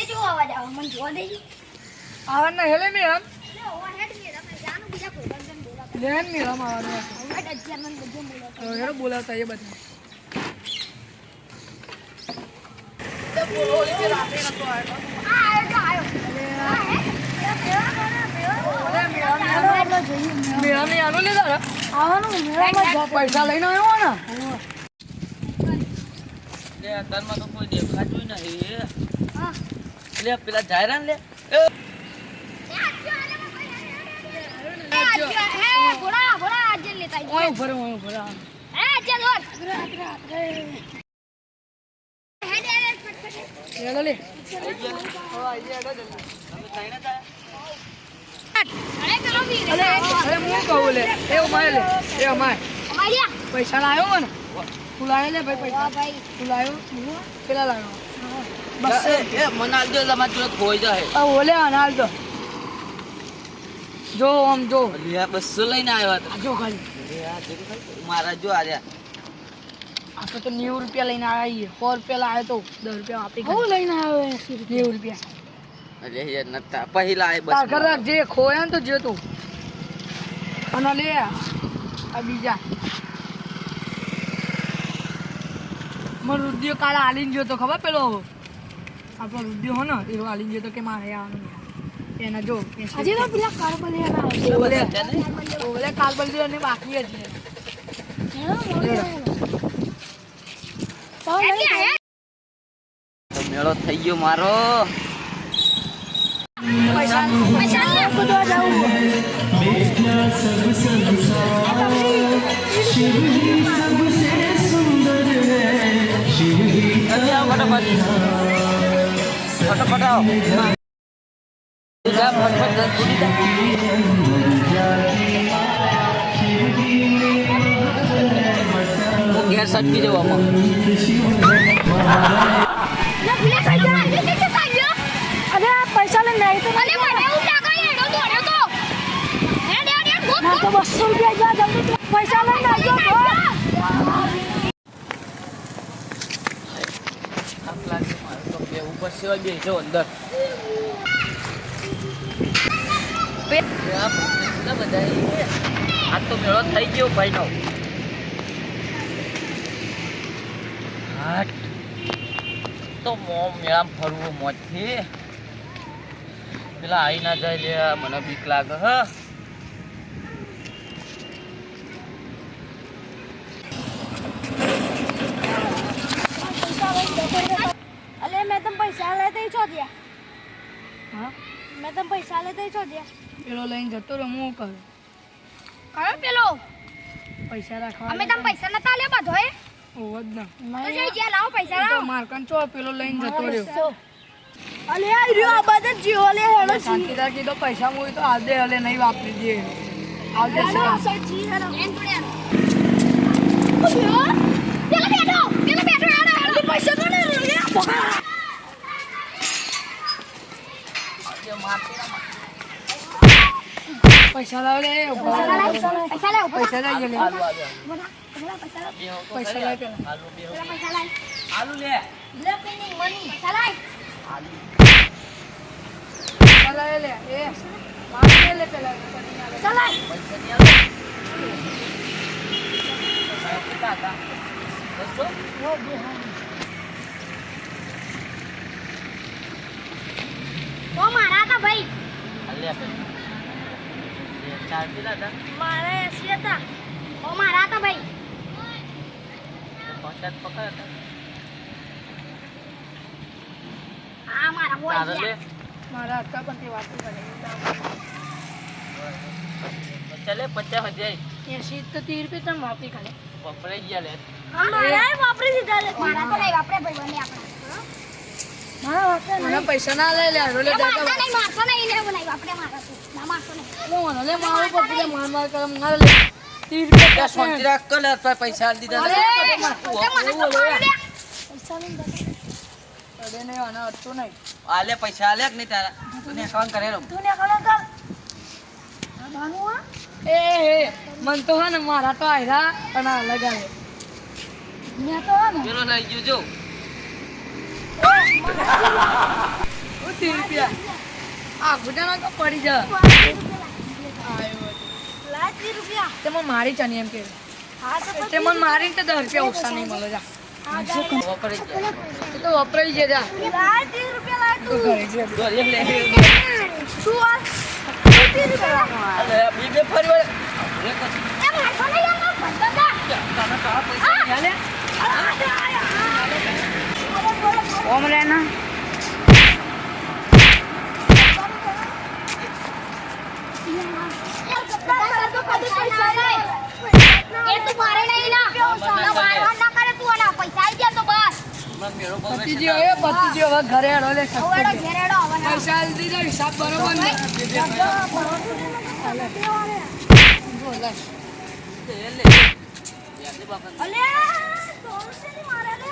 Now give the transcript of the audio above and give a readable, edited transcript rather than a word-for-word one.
જો અવાજ આવે મને જોવા દેજો આવા ના હેલે મે આમ લે ઓવરહેડ મે તમે જાનું બીજા કોઈ બંધન બોલાતા લેન મે આમ આવવાનો ઓવરહેડ અજ્જર મને બધું બોલાતા હેરો બોલાવતા એ બધા તે બોલો ઓલી કે રાતે નતો આવ્યો આયો મેળા ને આનો લેતા આવવાનું મેળામાં પૈસા લઈને આવ્યો ને લે તરમાં તો કોઈ દેખાતું નહીં હા લે પેલા જાયરા ને લે હે બોડા બોડા અજ્જર લેતા ઓય ભરે હે અજ્જર લોટ હેડ હેડ ફટફટ હેલો લે અરે કરો વીર અરે હું કહું લે એ અમાય લે એ અમાય અમારિયા પૈસા લાવ્યો મને તું લાવ્યો લે ભાઈ પૈસા ભાઈ તું લાવ્યો કેટલા લાવ્યો બસ એ મનાલ દે તમાર જોડે ખોઈ જાય આ ઓલે અનાલ તો જો આમ જો લે 200 લઈને આવ્યો હતો આ જો ખાલી લે આ દેખો ખાલી મારા જો આર્યા આપણે તો 90 રૂપિયા લઈને આવ્યા 100 રૂપિયા લાવ્યો તો 10 રૂપિયા આપી હું લઈને આવ્યો 90 રૂપિયા અરે યાર નતા પહેલા આય બસ તાર ઘર જે ખોયા ને તો જે તું અને લે આ બીજા મને રુદ્યો કાલે આલીને ગયો તો ખબર પેલો આપણો રુદ્યો હો ને એરો આલીને ગયો તો કે મારે આવવાનું એના જો આજે તો પેલા કારબલિયા ઓલે કારબલિયા ને બાકી જ તો મેળો થઈ ગયો મારો પૈસા લે બધો જાવું ફટાફટ આવો જા ફટફટ પૂરી હું ઘેર સટકી દેવો આમાં લે ભૂલે થઈ ગયા લે કે થઈ ગયા અરે પૈસા લઈને આવી તો અરે મને એવું લાગે એડો દોડ્યો તો હેડ હેડ હેડ ગોત ના તો 200 રૂપિયા જા જલ્દી પૈસા લઈને આવજો ઉપર સેવા બે જો અંદર આ તો મેળો થઈ ગયો ભાઈ નો હાટ તો મેળામાં ફરવું મોજથી પેલા આવી ના જાય લે મને બીક લાગે હ અલે મેં તમ પૈસા લેતે છો દિયા હા મેં તમ પૈસા લેતે છો દિયા પેલો લઈને જતો રહ્યો હું કહું કયો પેલો પૈસા રાખવા અમે તમ પૈસા નતા લે બધો એ ઓવ જ ના તો જઈ જ્યાં લાવો પૈસા તો લાવો મારકન ચો પેલો લઈને જતો રહ્યો અલે આ રહ્યો આ બધા જીવો લે હેડો શાંતિદાર કીધો પૈસા મોય તો આજ દે હલે નહીં વાપરી દે આજ દે જી હેડો એન પડ્યા પેલા બેઠો હેડો પૈસા કોને લે પૈસા લાવ લે પૈસા લે પૈસા લઈ લે પૈસા લે પૈસા લઈ પેલા પૈસા લે આલુ લે બ્લેક પેનિંગ મની પૈસા લે પૈસા લઈ લે એ માર લે પેલા પૈસા લે પૈસા ની આલુ પૈસા કેટલા હતા 200 તો મારા હતા ભાઈ લે ચાર કેટલા હતા મારે 80 હતા તો મારા હતા ભાઈ 50 પકડ હતા આ મારા હોય તારે લે મારા હતા પણ તે વાતો કરે ચાલે 50 હજાર 80 તો 30 રૂપિયા તમ વાપરી ખાલે વપરાઈ ગયા લે મારા વાપરી દીધા લે મારા તો નહીં વાપરે ભાઈ બને આપણે મારા વાપરે મને પૈસા ના લઈ લે રોલે મારતો નહીં લે નહીં વાપરે મારા તો ના મારતો નહીં લે મારો પપ્પી માર કર માર લે 30 રૂપિયા સોચી રાખ કર પૈસા આલી દીધા અરે ને આના હતો નહીં આલે પૈસા આલે કે નહીં તારા તું ને કામ કરેલો તું ને કલો કર આ બાનુ આ એ મન તો હે ને મારા તો આયરા અને અલગ આવે ને તો ને પેલો લઈ ગયો જો 30 રૂપિયા આ ઘૂંટણો તો પડી જા લાય 30 રૂપિયા તે મને મારી ચાની એમ કે હા તો તે મને મારીને તો 10 રૂપિયા ઓછા નહીં મળે જા વપરાઈ જાય. એ તો વપરાઈ ગયા જા લાય 30 રૂપિયા લાય તું તું ઘરે છે જો લે લે. શું હાલ 30 રૂપિયા અરે બે ફરી વળે. રે કર. એ મારતો નહીં આમાં ભંડો દા તને તારા પૈસા નહીં આલે? ઓમ લેના હમણાં મેળો બહુ પતિજી હવે પતિજી હવે ઘરે હેડો લે ઘેરેડો પૈસા આલી દીધા હિસાબ બરોબર ને જો લે લે લે. યાદ બાપા. અલે 100 રૂપિયાની મારે લે